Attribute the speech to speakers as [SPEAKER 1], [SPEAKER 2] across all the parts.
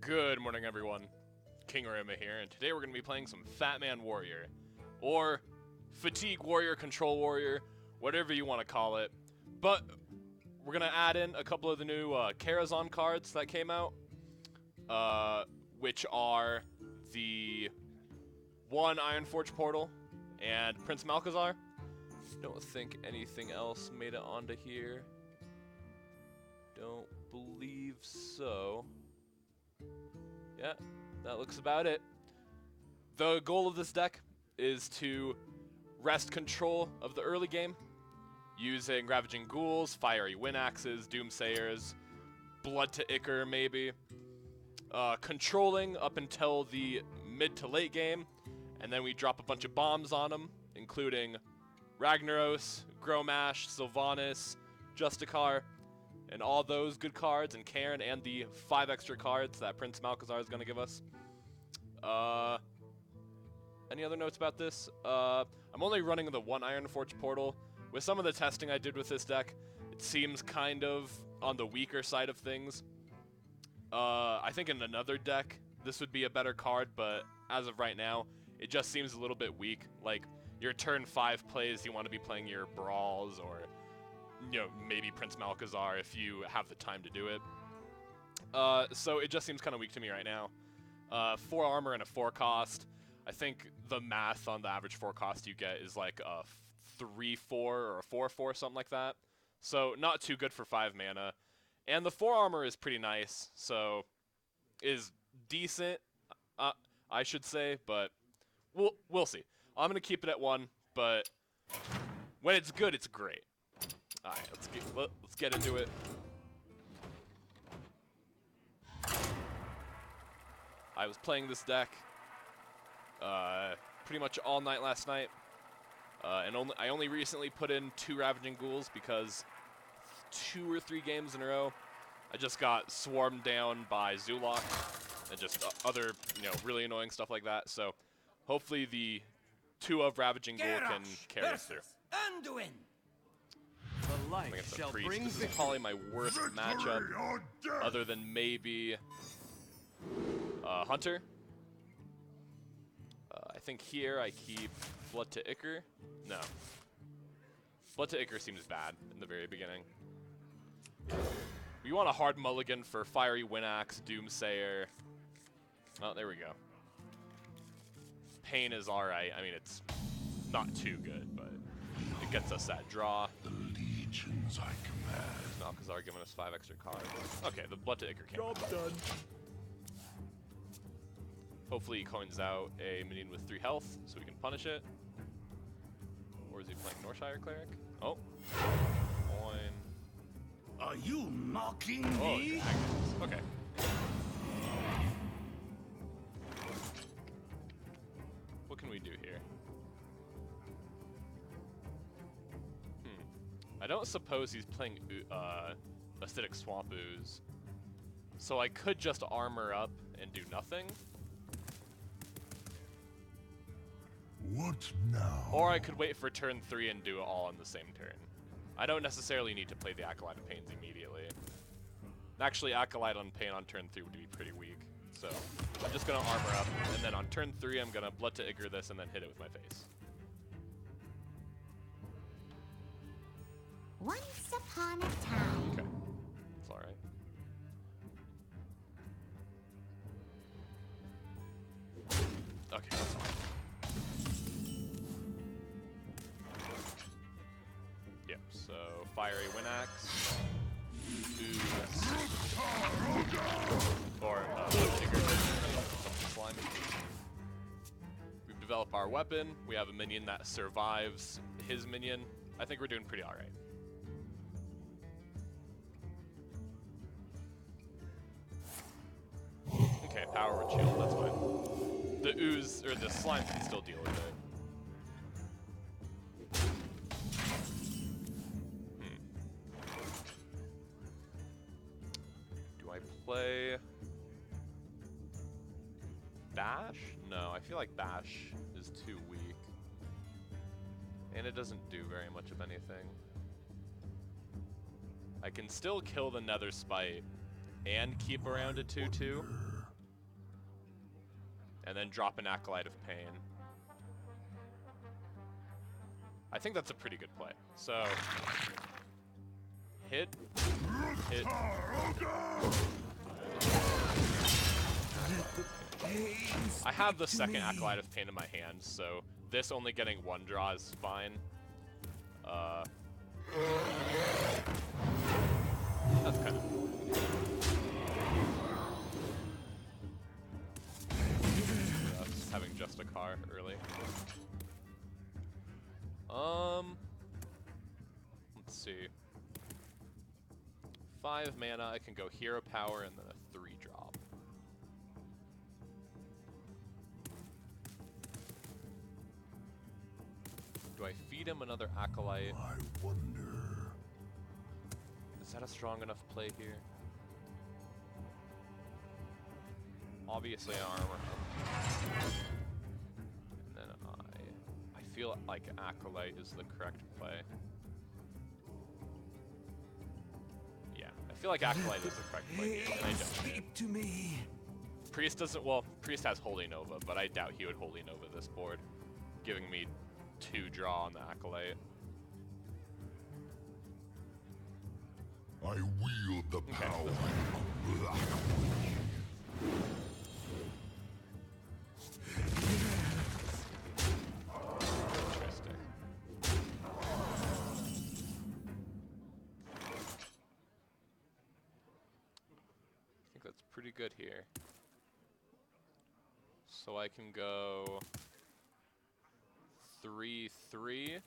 [SPEAKER 1] Good morning, everyone. King Rima here, and today we're going to be playing some Fat Man Warrior, or Fatigue Warrior, Control Warrior, whatever you want to call it. But we're going to add in a couple of the new Karazhan cards that came out, which are the one Ironforge Portal and Prince Malchezaar. Don't think anything else made it onto here. Don't believe so. Yeah, that looks about it. The goal of this deck is to wrest control of the early game using Ravaging Ghouls, Fiery Wind Axes, Doomsayers, Blood to Ichor maybe. Controlling up until the mid to late game, and then we drop a bunch of bombs on them, including Ragnaros, Gromash, Sylvanas, Justicar, and all those good cards, and Karin, and the 5 extra cards that Prince Malchezaar is going to give us. Any other notes about this? I'm only running the one Ironforge Portal. With some of the testing I did with this deck, it seems kind of on the weaker side of things. I think in another deck, this would be a better card, but as of right now, it just seems a little bit weak. Like, your turn 5 plays, you want to be playing your Brawls, or maybe Prince Malchezaar if you have the time to do it. So it just seems kind of weak to me right now. 4 armor and a 4 cost. I think the math on the average 4 cost you get is like a 3-4 or a 4-4, something like that. So not too good for 5 mana. And the 4 armor is pretty nice, so is decent, I should say, but we'll see. I'm gonna keep it at 1, but when it's good, it's great. All right, let's get into it. I was playing this deck pretty much all night last night, and I only recently put in 2 Ravaging Ghouls because 2 or 3 games in a row I just got swarmed down by Zulok and just other really annoying stuff like that. So hopefully the 2 of Ravaging Ghoul can carry us through.
[SPEAKER 2] Anduin. The light shall bring
[SPEAKER 1] this is probably my worst matchup, other than maybe Hunter. I think here I keep Blood to Ichor. No. Blood to Ichor seems bad in the very beginning. We want a hard mulligan for Fiery Wind Axe, Doomsayer. Oh, there we go. Pain is alright. I mean, it's not too good, but it gets us that draw.
[SPEAKER 3] The legions I command.
[SPEAKER 1] Malchezaar giving us 5 extra cards. Okay, the Blood to Ichor came.
[SPEAKER 2] Job done.
[SPEAKER 1] Hopefully he coins out a minion with 3 health, so we can punish it. Or is he playing Norshire Cleric? Oh. Coin.
[SPEAKER 2] Are you mocking
[SPEAKER 1] me? Okay. What can we do here? I don't suppose he's playing Acidic Swamp Ooze. So I could just armor up and do nothing.
[SPEAKER 3] What now?
[SPEAKER 1] Or I could wait for turn 3 and do it all on the same turn. I don't necessarily need to play the Acolyte on Pains immediately. Actually, Acolyte on Pain on turn 3 would be pretty weak. So I'm just going to armor up, and then on turn 3 I'm going to Blood to Ichor this and then hit it with my face.
[SPEAKER 4] Once upon a time.
[SPEAKER 1] Okay, it's alright. Okay, that's fine. Yep, so Fiery Wind Axe. Or slime. We've developed our weapon. We have a minion that survives his minion. I think we're doing pretty alright. Okay, power with shield, that's fine. The ooze, or the slime can still deal with it. Do I play Bash? No, I feel like Bash is too weak. And it doesn't do very much of anything. I can still kill the Nether Spite and keep around a 2-2. and then drop an Acolyte of Pain. I think that's a pretty good play. So, hit. I have the second Acolyte of Pain in my hand, so this only getting one draw is fine. That's kind of cool. Having just a car early. Let's see. 5 mana, I can go Hero Power and then a 3-drop. Do I feed him another Acolyte?
[SPEAKER 3] I wonder.
[SPEAKER 1] Is that a strong enough play here? Obviously armor. And then I feel like Acolyte is the correct play. Yeah, I feel like Acolyte is the correct play here, and I don't.
[SPEAKER 2] Speak to me.
[SPEAKER 1] Priest doesn't, well, Priest has Holy Nova, but I doubt he would Holy Nova this board, giving me 2 draw on the Acolyte.
[SPEAKER 3] I wield the power of black.
[SPEAKER 1] Interesting. I think that's pretty good here. So I can go 3/3.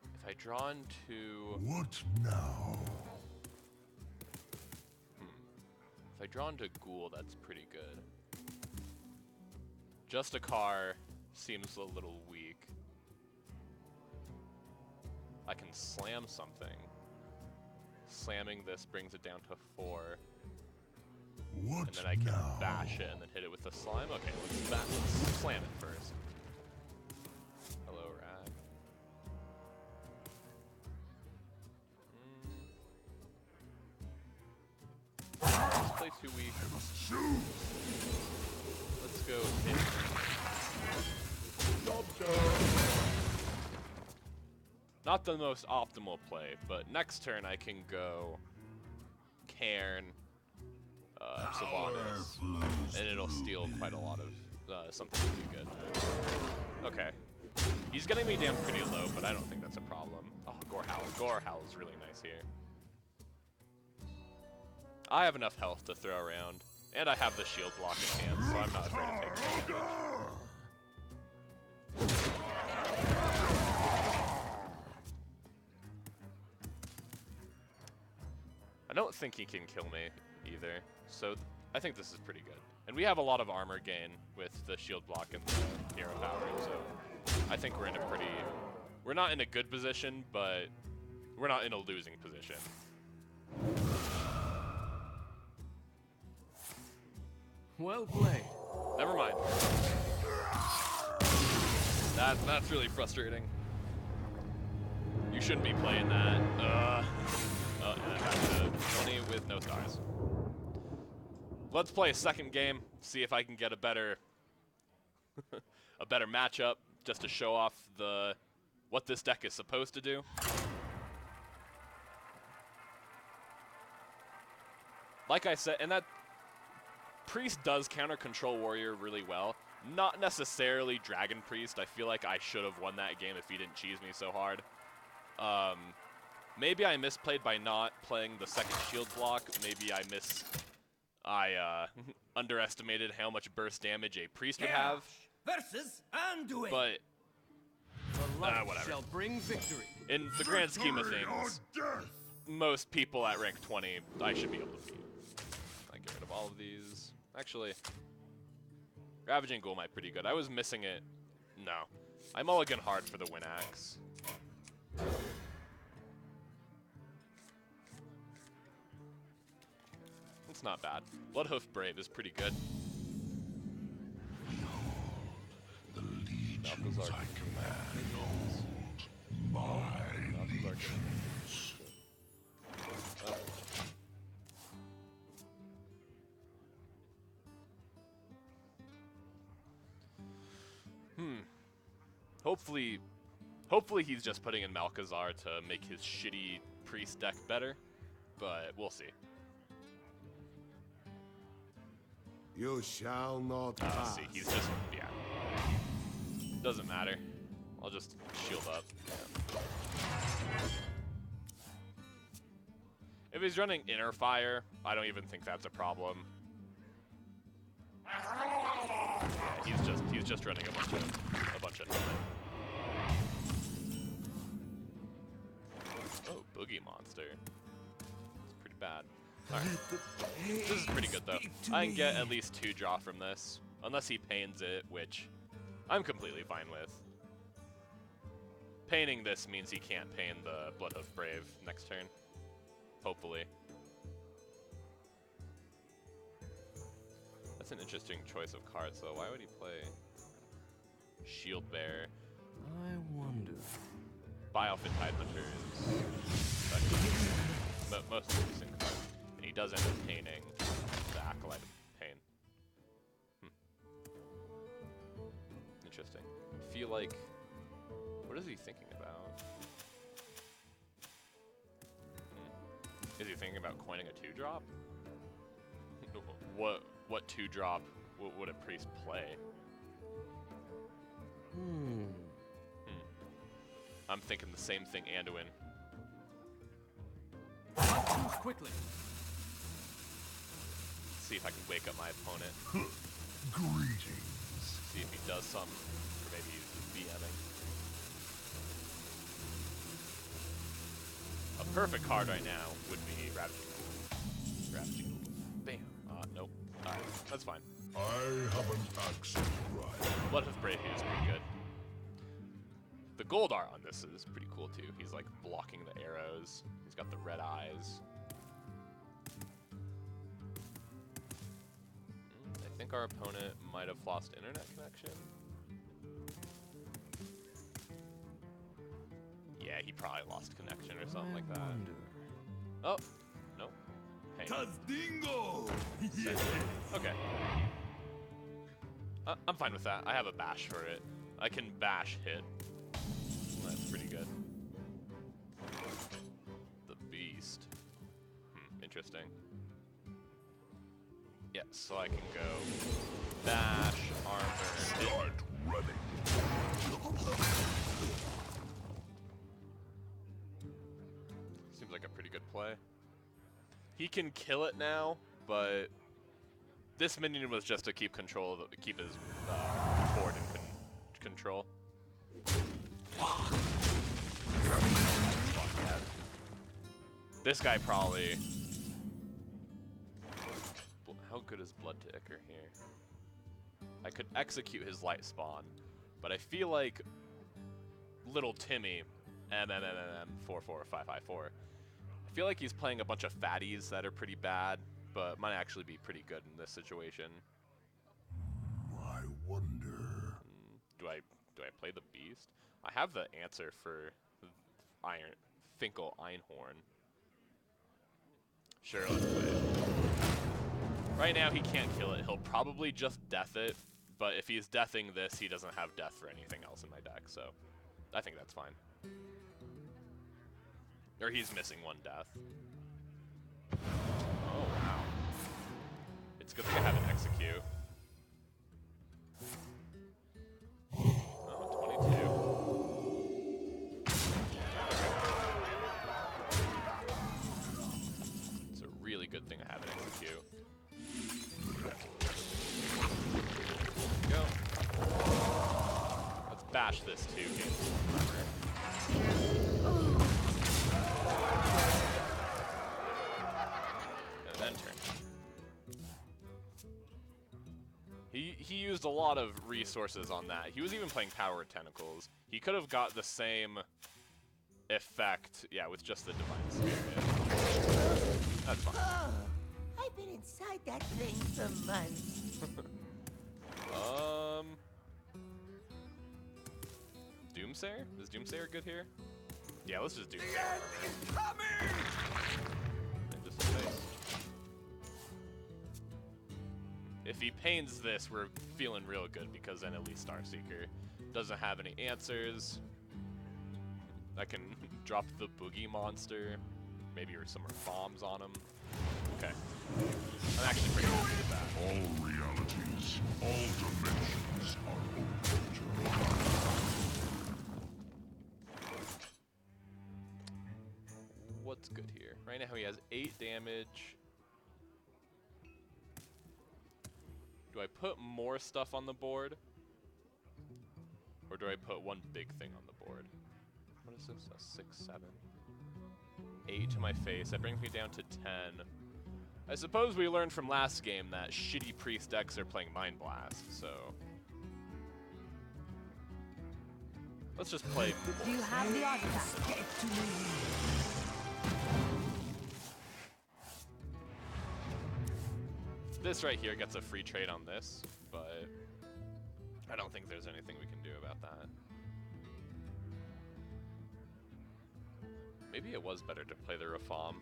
[SPEAKER 1] If I draw into...
[SPEAKER 3] What now?
[SPEAKER 1] If I draw into Ghoul, that's pretty good. Just a car seems a little weak. I can slam something. Slamming this brings it down to 4.
[SPEAKER 3] What
[SPEAKER 1] And then I can
[SPEAKER 3] now?
[SPEAKER 1] bash it and then hit it with the slime. Okay, let's slam it first. Hello, Rag. Let's play too weak. Let's go hit. Not the most optimal play, but next turn I can go Cairn, Sylvanas, and it'll steal quite a lot of something pretty good. Okay. He's getting me down pretty low, but I don't think that's a problem. Oh, Gorehowl. Gorehowl is really nice here. I have enough health to throw around, and I have the shield block in hand, so I'm not afraid to take damage. I don't think he can kill me either, so I think this is pretty good. And we have a lot of armor gain with the shield block and the hero power, so I think we're in a pretty... We're not in a good position, but we're not in a losing position.
[SPEAKER 2] Well played.
[SPEAKER 1] Never mind. That's really frustrating. You shouldn't be playing that. And I got to 20 with no stars. Let's play a second game, see if I can get a better a better matchup, just to show off what this deck is supposed to do. Like I said, and that Priest does counter Control Warrior really well. Not necessarily Dragon Priest. I feel like I should have won that game if he didn't cheese me so hard. Maybe I misplayed by not playing the second shield block. Maybe I underestimated how much burst damage a Priest would have.
[SPEAKER 2] Versus Anduin.
[SPEAKER 1] But
[SPEAKER 2] the light
[SPEAKER 1] whatever.
[SPEAKER 2] shall bring victory.
[SPEAKER 1] In the grand scheme of things, most people at rank 20, I should be able to beat. I get rid of all of these. Actually, Ravaging Ghoul might be pretty good. I was missing it. No. I mulligan hard for the Win Axe. It's not bad. Bloodhoof Brave is pretty good.
[SPEAKER 3] The legions
[SPEAKER 1] Malchezaar.
[SPEAKER 3] I command. My legions.
[SPEAKER 1] hopefully he's just putting in Malchezaar to make his shitty priest deck better, but we'll see.
[SPEAKER 3] You shall not pass.
[SPEAKER 1] See, he's just, yeah. Doesn't matter. I'll just shield up. Yeah. If he's running Inner Fire, I don't even think that's a problem. Yeah, he's just running a bunch of nothing. Oh, Boogie Monster. It's pretty bad. Alright. This is pretty good though. I can get at least 2 draw from this. Unless he pains it, which I'm completely fine with. Paining this means he can't pain the Bloodhoof Brave next turn. Hopefully. That's an interesting choice of cards though. Why would he play Shield Bear?
[SPEAKER 2] I wonder.
[SPEAKER 1] Biofin Tidehunter is most interesting card. And he does end up painting the Acolyte of Pain. Interesting. I feel like... What is he thinking about? Is he thinking about coining a 2-drop? What 2-drop would a priest play? I'm thinking the same thing, Anduin.
[SPEAKER 2] Choose quickly.
[SPEAKER 1] See if I can wake up my opponent.
[SPEAKER 3] Greetings.
[SPEAKER 1] See if he does something, or maybe he's just BMing. A perfect card right now would be Ravaging Ghoul. Ravaging Ghoul. Bam. Nope. Alright, that's fine.
[SPEAKER 3] I have an accent right.
[SPEAKER 1] Bloodhoof Brave is pretty good. The gold art on this is pretty cool too. He's like blocking the arrows. He's got the red eyes. I think our opponent might have lost internet connection. Yeah, he probably lost connection or something like that. Oh, no. Hey.
[SPEAKER 3] Tazdingo!
[SPEAKER 1] Okay. I'm fine with that. I have a bash for it. I can bash hit. That's pretty good. The Beast. Interesting. Yeah, so I can go bash, armor, hit.
[SPEAKER 3] Start running.
[SPEAKER 1] Seems like a pretty good play. He can kill it now, but this minion was just to keep control of keep his board in control. This guy probably... How good is Blood to Ichor here? I could execute his light spawn, but I feel like little Timmy, MMMM44554, I feel like he's playing a bunch of fatties that are pretty bad, but might actually be pretty good in this situation.
[SPEAKER 3] I wonder.
[SPEAKER 1] Do I play the Beast? I have the answer for Finkel Einhorn. Sure, let's play it. Right now he can't kill it. He'll probably just death it, but if he's deathing this, he doesn't have death for anything else in my deck, so I think that's fine. Or he's missing 1 death. Oh, wow. It's a good thing I have an execute. Oh, 22. It's a really good thing I have an execute. Go. Let's bash this too. And then turn. He used a lot of resources on that. He was even playing Power Tentacles. He could have got the same effect, yeah, with just the Divine Spirit. That's fine.
[SPEAKER 5] Oh, I've been inside that thing for months.
[SPEAKER 1] Doomsayer? Is Doomsayer good here? Yeah, let's just Doomsayer. And just face. If he pains this, we're feeling real good because then at least Starseeker Doesn't have any answers. I can drop the boogie monster. Maybe or some bombs on him. Okay. I'm actually pretty happy with that.
[SPEAKER 3] All realities, all dimensions are open to
[SPEAKER 1] What's good here? Right now he has 8 damage. Do I put more stuff on the board? Or do I put one big thing on the board? What is this? A 6, 7? 8 to my face. That brings me down to 10. I suppose we learned from last game that shitty priest decks are playing Mind Blast, so... Let's just play.
[SPEAKER 6] Do you have the artifact?
[SPEAKER 1] This right here gets a free trade on this, but I don't think there's anything we can do about that. Maybe it was better to play the Rafam,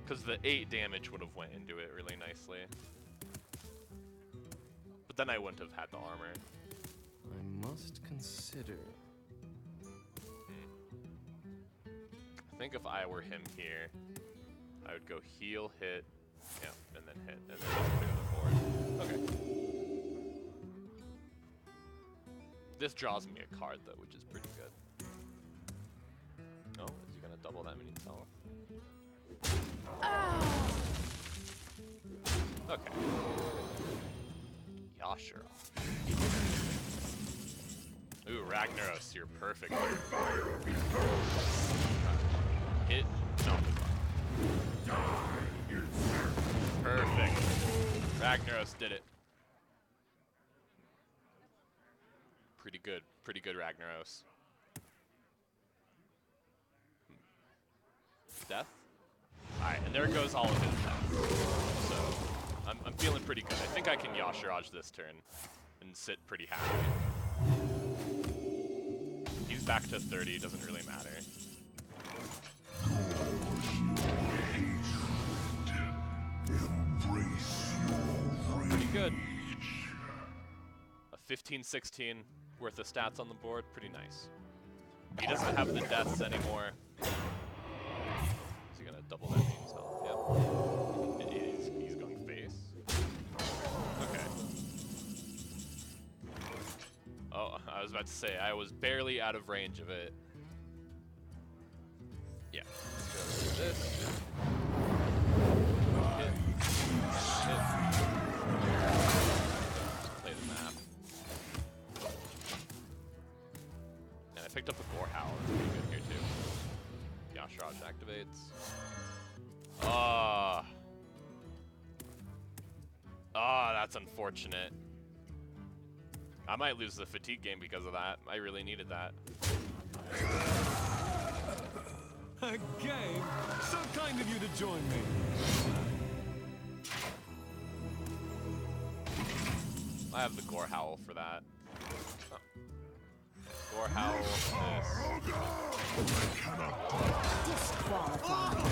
[SPEAKER 1] because the 8 damage would have went into it really nicely. But then I wouldn't have had the armor.
[SPEAKER 2] I must consider.
[SPEAKER 1] I think if I were him here, I would go heal, hit, yeah, and then hit, and then just clear the board. Okay. This draws me a card though, which is pretty good. Oh, is he gonna double that many health? Okay. Yashara. Ooh, Ragnaros, you're perfect. Hit. No. Perfect. Ragnaros did it. Pretty good. Pretty good, Ragnaros. Death? Alright, and there goes all of his death. So, I'm feeling pretty good. I think I can Yashiraj this turn and sit pretty happy. He's back to 30, doesn't really matter. Pretty good. A 15-16 worth of stats on the board, pretty nice. He doesn't have the deaths anymore. Is he gonna double that means health? Yep. He's going face. Okay. Oh, I was about to say, I was barely out of range of it. Yeah. Let's go with this. Play the map. And I picked up a Gore Howl. It's pretty good here too. Yashiraj activates. That's unfortunate. I might lose the fatigue game because of that. I really needed that.
[SPEAKER 2] A game? So kind of you to join me.
[SPEAKER 1] I have the Gore Howl for that. Oh. Gore Howl,
[SPEAKER 6] Disqualified.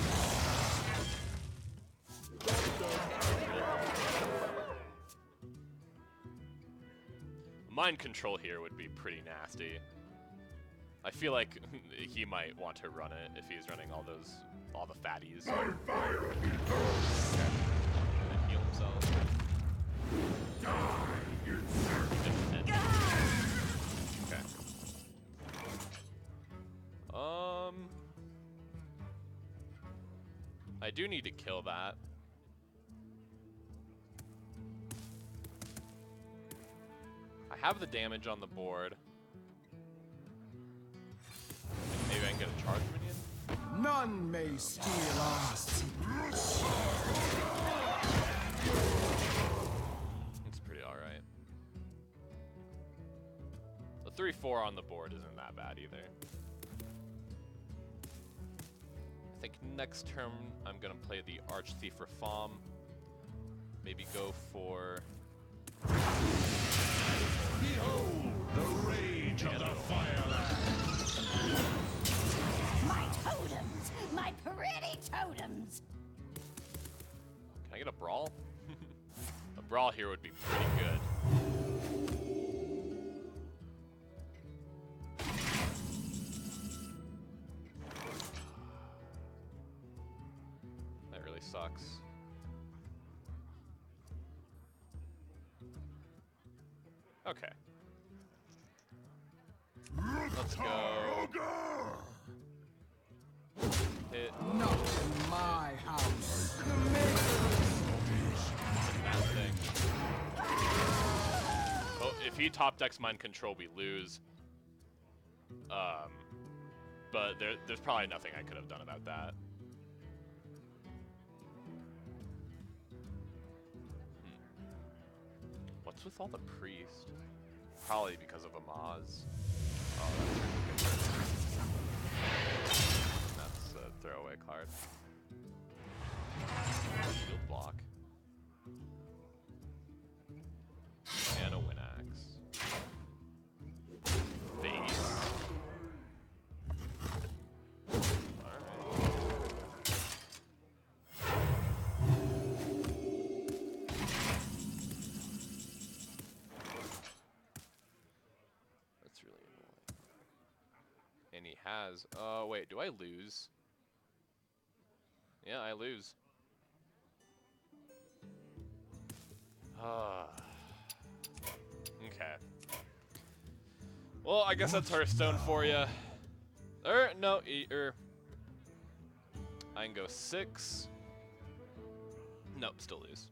[SPEAKER 1] Mind control here would be pretty nasty. I feel like he might want to run it if he's running all the fatties. Okay. And then heal himself. Okay. I do need to kill that. I have the damage on the board. Maybe I can get a charge minion?
[SPEAKER 2] None may steal our secrets.
[SPEAKER 1] It's pretty alright. The 3-4 on the board isn't that bad either. I think next turn I'm gonna play the Archthief Rafam. Maybe go for...
[SPEAKER 3] Behold the rage of the Fireland!
[SPEAKER 6] My totems! My pretty totems!
[SPEAKER 1] Can I get a Brawl? A Brawl here would be pretty good. sucks. Okay. Let's go. Hit
[SPEAKER 2] Not in my house.
[SPEAKER 1] that thing. Well, if he top decks Mind Control, we lose. But there's probably nothing I could have done about that. What's with all the priest? Probably because of Amaz. Oh, that's a throwaway card. Shield block. And a Winax. Base. Alright. That's really annoying. And he has... Oh, wait, do I lose? Yeah, I lose. Okay. Well, I guess that's Hearthstone for you. No, I can go 6. Nope, still lose.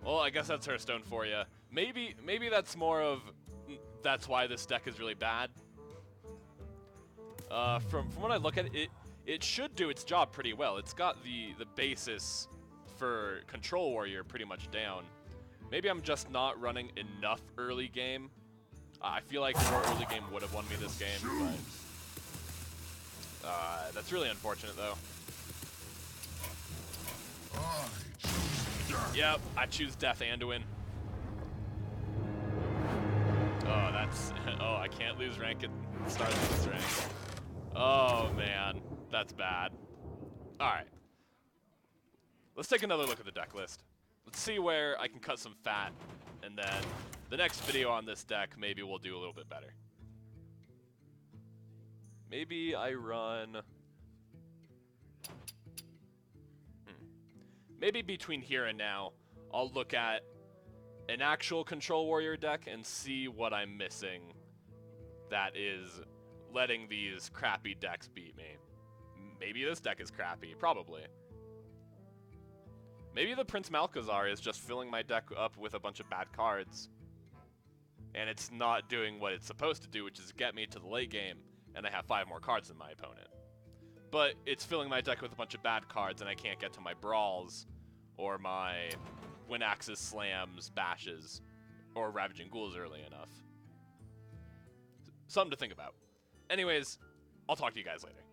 [SPEAKER 1] Well, I guess that's Hearthstone for you. Maybe that's more of that's why this deck is really bad. From what I look at it, it should do its job pretty well. It's got the basis for Control Warrior pretty much down. Maybe I'm just not running enough early game. I feel like more early game would have won me this game, but that's really unfortunate though. Yep, I choose Death Anduin. Oh, that's... Oh, I can't lose rank at start of this rank. Oh, man. That's bad. Alright. Let's take another look at the deck list. Let's see where I can cut some fat, and then the next video on this deck, maybe we'll do a little bit better. Maybe I run... Maybe between here and now, I'll look at an actual Control Warrior deck and see what I'm missing that is letting these crappy decks beat me. Maybe this deck is crappy, probably. Maybe the Prince Malchezaar is just filling my deck up with a bunch of bad cards, and it's not doing what it's supposed to do, which is get me to the late game, and I have 5 more cards than my opponent. But it's filling my deck with a bunch of bad cards, and I can't get to my Brawls, or my Winaxes, Slams, Bashes, or Ravaging Ghouls early enough. Something to think about. Anyways, I'll talk to you guys later.